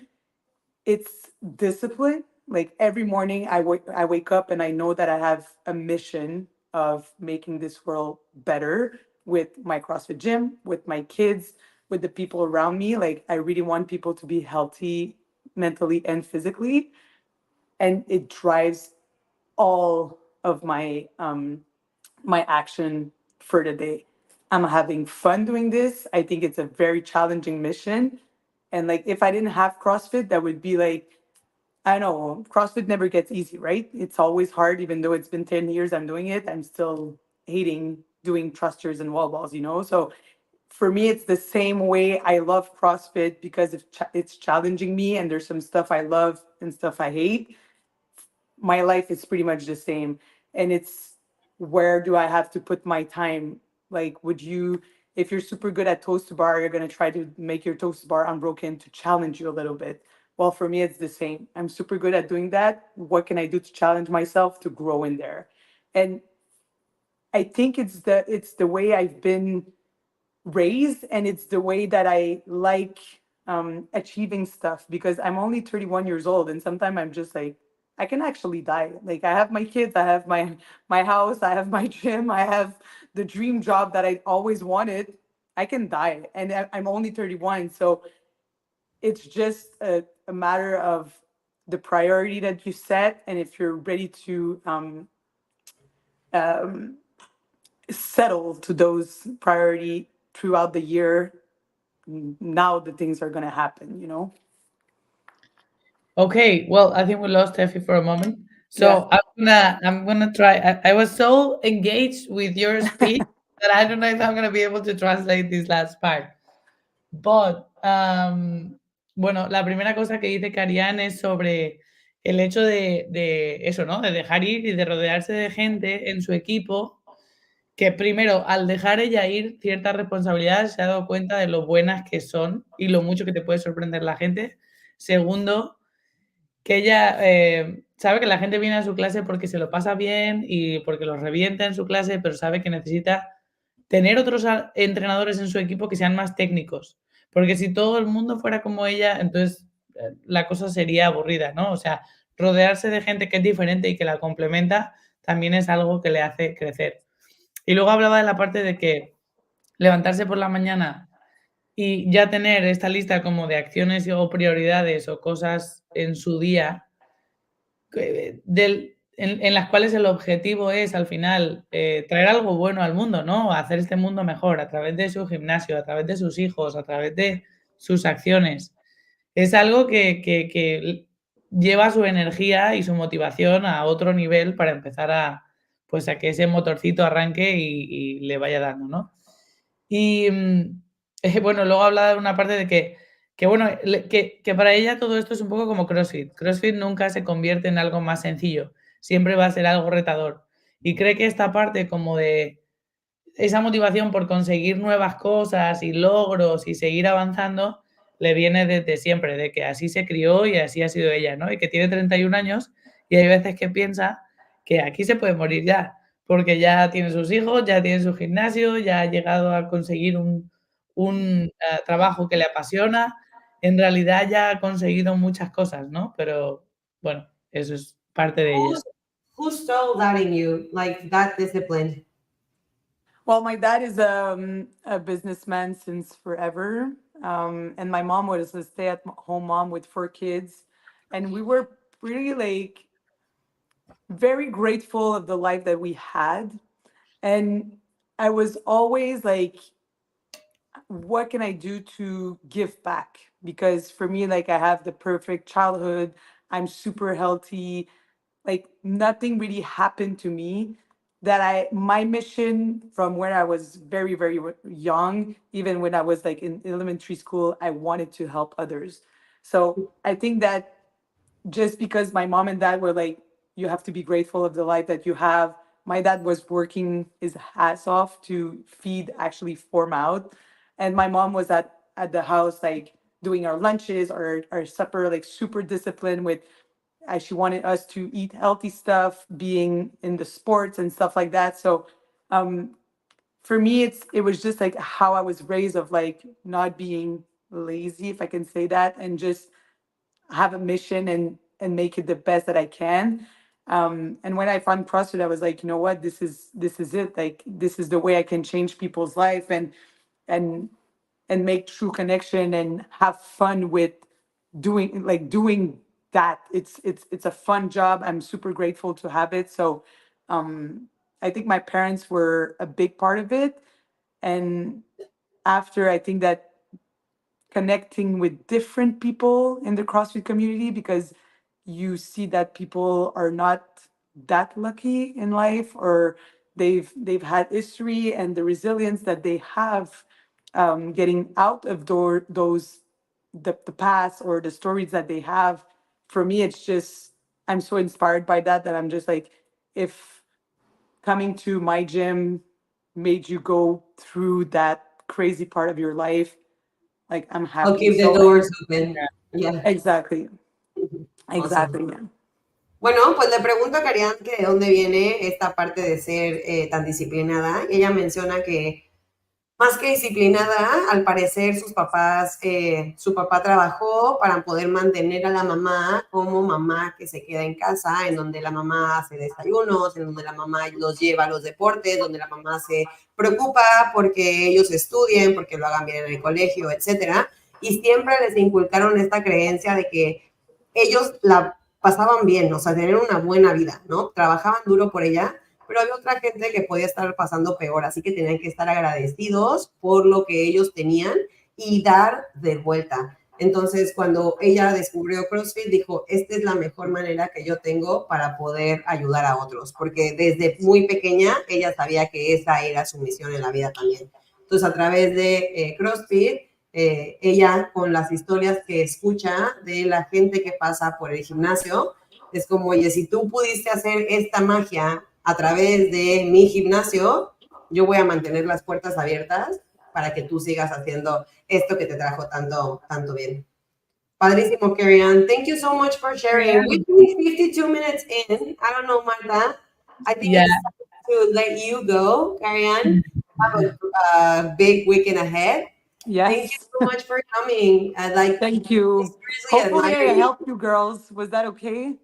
It's discipline. Like every morning I wake up and I know that I have a mission of making this world better with my CrossFit gym, with my kids, with the people around me. Like I really want people to be healthy mentally and physically. And it drives all of my action for the day. I'm having fun doing this. I think it's a very challenging mission. And like if I didn't have CrossFit, that would be like, I know CrossFit never gets easy, right? It's always hard, even though it's been 10 years I'm doing it. I'm still hating doing thrusters and wall balls, you know? So for me, it's the same way. I love CrossFit because it's challenging me, and there's some stuff I love and stuff I hate. My life is pretty much the same. And it's, where do I have to put my time? Like, would you, if you're super good at toast to bar, you're going to try to make your toast to bar unbroken to challenge you a little bit. Well, for me, it's the same. I'm super good at doing that. What can I do to challenge myself to grow in there? And I think it's the way I've been raised, and it's the way that I like achieving stuff, because I'm only 31 years old, and sometimes I'm just like, I can actually die. Like I have my kids, I have my house, I have my gym, I have the dream job that I always wanted. I can die, and I'm only 31. So it's just a matter of the priority that you set, and if you're ready to um, settle to those priority throughout the year. Now the things are going to happen, you know? Okay, well, I think we lost Effie for a moment. Yeah. So I'm gonna try. I was so engaged with your speech that I don't know if I'm gonna be able to translate this last part. But, bueno, la primera cosa que dice Carianne es sobre el hecho de eso, ¿no? De dejar ir y de rodearse de gente en su equipo que primero, al dejar ella ir ciertas responsabilidades, se ha dado cuenta de lo buenas que son y lo mucho que te puede sorprender la gente. Segundo, que ella sabe que la gente viene a su clase porque se lo pasa bien y porque los revienta en su clase, pero sabe que necesita tener otros entrenadores en su equipo que sean más técnicos. Porque si todo el mundo fuera como ella, entonces la cosa sería aburrida, ¿no? O sea, rodearse de gente que es diferente y que la complementa también es algo que le hace crecer. Y luego hablaba de la parte de que levantarse por la mañana y ya tener esta lista como de acciones o prioridades o cosas en su día en las cuales el objetivo es al final traer algo bueno al mundo, ¿no? Hacer este mundo mejor a través de su gimnasio, a través de sus hijos, a través de sus acciones. Es algo que lleva su energía y su motivación a otro nivel para empezar pues a que ese motorcito arranque y le vaya dando, ¿no? Y, bueno, luego habla de una parte de que bueno, que para ella todo esto es un poco como CrossFit. CrossFit nunca se convierte en algo más sencillo, siempre va a ser algo retador. Y cree que esta parte como de esa motivación por conseguir nuevas cosas y logros y seguir avanzando, le viene desde siempre, de que así se crió y así ha sido ella, ¿no? Y que tiene 31 años y hay veces que piensa que aquí se puede morir ya, porque ya tiene sus hijos, ya tiene su gimnasio, ya ha llegado a conseguir un trabajo que le apasiona. En realidad ya ha conseguido muchas cosas, ¿no? Pero bueno, eso es parte de ella. Who stole that in you, like that discipline? Well, my dad is a businessman since forever. And my mom was a stay-at-home mom with 4 kids. And we were really like very grateful of the life that we had. And I was always like, what can I do to give back? Because for me, like I have the perfect childhood. I'm super healthy. Like nothing really happened to me that my mission from when I was very, very young, even when I was like in elementary school, I wanted to help others. So I think that just because my mom and dad were like, you have to be grateful of the life that you have. My dad was working his ass off to feed actually 4 mouths. And my mom was at the house, like doing our lunches or our supper, like super disciplined with, she wanted us to eat healthy stuff, being in the sports and stuff like that. So for me, it was just like how I was raised of like not being lazy, if I can say that, and just have a mission and make it the best that I can. And when I found CrossFit, I was like, you know what, this is it. Like this is the way I can change people's life and and make true connection and have fun with doing that. It's a fun job. I'm super grateful to have it. So I think my parents were a big part of it. And after, I think that connecting with different people in the CrossFit community, because you see that people are not that lucky in life, or they've had history, and the resilience that they have getting out of those the past or the stories that they have. For me, it's just, I'm so inspired by that I'm just like, if coming to my gym made you go through that crazy part of your life, like I'm I'll happy. keep the So doors open. Yeah. exactly, Awesome. exactly. Yeah. Bueno, pues le pregunto a Carianne que de dónde viene esta parte de ser tan disciplinada. Ella menciona que más que disciplinada, al parecer su papá trabajó para poder mantener a la mamá como mamá que se queda en casa, en donde la mamá hace desayunos, en donde la mamá los lleva a los deportes, donde la mamá se preocupa porque ellos estudien, porque lo hagan bien en el colegio, etcétera. Y siempre les inculcaron esta creencia de que ellos la pasaban bien, o sea, tener una buena vida, ¿no? Trabajaban duro por ella, pero había otra gente que podía estar pasando peor, así que tenían que estar agradecidos por lo que ellos tenían y dar de vuelta. Entonces, cuando ella descubrió CrossFit, dijo, esta es la mejor manera que yo tengo para poder ayudar a otros, porque desde muy pequeña ella sabía que esa era su misión en la vida también. Entonces, a través de CrossFit, ella con las historias que escucha de la gente que pasa por el gimnasio, es como, oye, si tú pudiste hacer esta magia a través de mi gimnasio, yo voy a mantener las puertas abiertas para que tú sigas haciendo esto que te trajo tanto, tanto bien. Padrísimo, Carianne. Thank you so much for sharing. Yeah. We're 52 minutes in. I don't know, Marta. I think it's time to let you go, Carianne. Have a big weekend ahead. Yes. Thank you so much for coming. Thank you. Hopefully I helped you girls. Was that okay?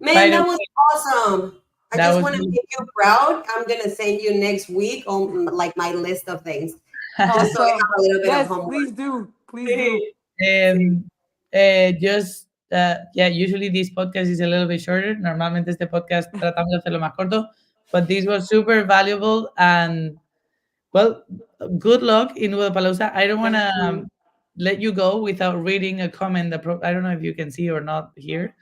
Man, that was awesome. I just want to make you proud. I'm going to send you next week on like my list of things. Just so you have a little bit of homework. Please do. Please do. Usually this podcast is a little bit shorter. Normalmente este podcast tratamos de hacerlo más corto, but this was super valuable and well, good luck in Udapalooza. I don't want to let you go without reading a comment that I don't know if you can see or not here,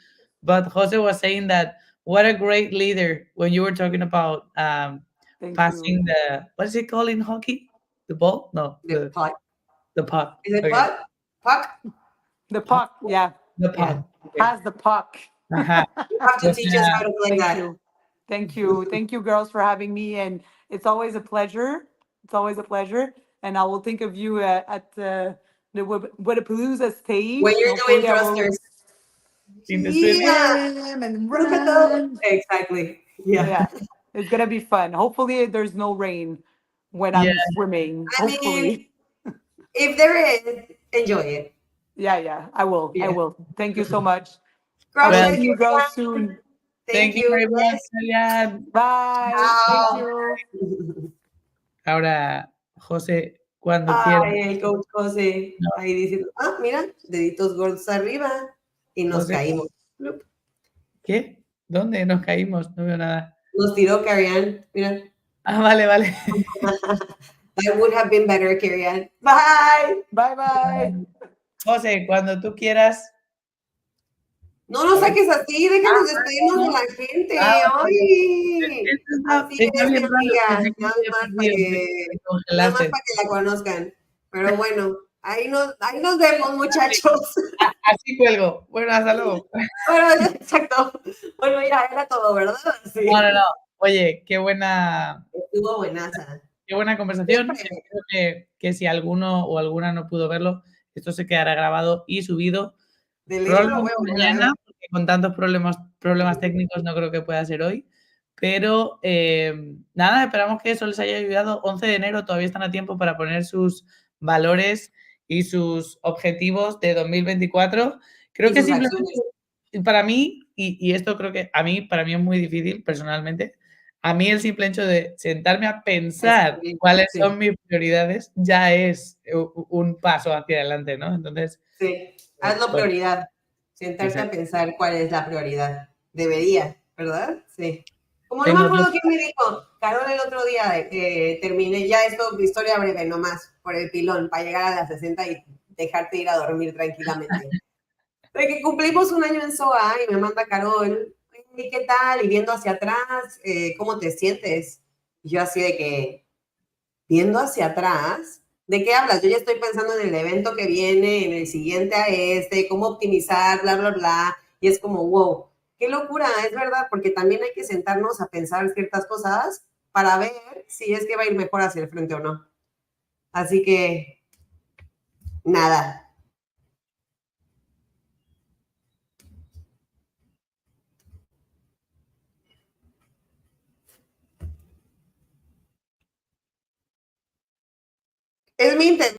but Jose was saying that what a great leader when you were talking about passing the, what is it called in hockey? The ball? No, the puck. The puck. Is it puck? Puck? The puck, yeah. The puck. Yeah. Has the puck. You have to teach us how to play that. Thank you, girls, for having me. And it's always a pleasure. It's always a pleasure. And I will think of you at the Wadapalooza stage. When you're doing thrusters. In the swim and run. Exactly. Yeah. It's going to be fun. Hopefully there's no rain when I'm swimming. Hopefully. If there is, enjoy it. Yeah. I will. Yeah. I will. Thank you so much. I'll see you girls soon. Thank you very much, Carianne. Bye. Thank you. Ahora, José, cuando Ay, el coach José. Ahí diciendo, mira, deditos gordos arriba. Y nos caímos. ¿Qué? ¿Dónde nos caímos? No veo nada. Nos tiró Carianne, mira. Vale. That would have been better, Carianne. Bye. Bye. José, cuando tú quieras. No nos saques así, déjanos despedirnos de la gente. ¡Ay! Así Está es, mi bien raro, amiga. pensé que me había perdido, pensé que te Nada más congelaste. para que la conozcan. Pero bueno, ahí nos vemos, muchachos. Así cuelgo. Bueno, hasta luego. Bueno, exacto. Bueno, ya era todo, ¿verdad? Sí. No. Oye, qué buena Estuvo buenaza. conversación. Siempre. Espero que si alguno o alguna no pudo verlo, esto se quedará grabado y subido De ley lo probablemente voy a volver a ver. mañana, porque con tantos problemas técnicos no creo que pueda ser hoy. Pero nada, esperamos que eso les haya ayudado. 11 de enero todavía están a tiempo para poner sus valores y sus objetivos de 2024. Creo Y que sus simplemente acciones. para mí, y esto creo que para mí es muy difícil personalmente, a mí el simple hecho de sentarme a pensar cuáles Sí, son mis prioridades ya es un paso hacia adelante, ¿no? Entonces, sí. Hazlo bueno, prioridad. Sentarte a exacto. pensar cuál es la prioridad. Debería, ¿verdad? Sí. Como no me Tengo acuerdo dos. quién me dijo, Carol el otro día terminé ya esto, historia breve nomás, por el pilón, para llegar a las 60 y dejarte ir a dormir tranquilamente. De que cumplimos un año en SOA y me manda Carol, ¿y qué tal? Y viendo hacia atrás, ¿cómo te sientes? Y yo así de que, viendo hacia atrás, ¿de qué hablas? Yo ya estoy pensando en el evento que viene, en el siguiente a este, cómo optimizar, bla, bla, bla. Y es como, wow, qué locura, es verdad, porque también hay que sentarnos a pensar ciertas cosas para ver si es que va a ir mejor hacia el frente o no. Así que, nada. Es mi intención.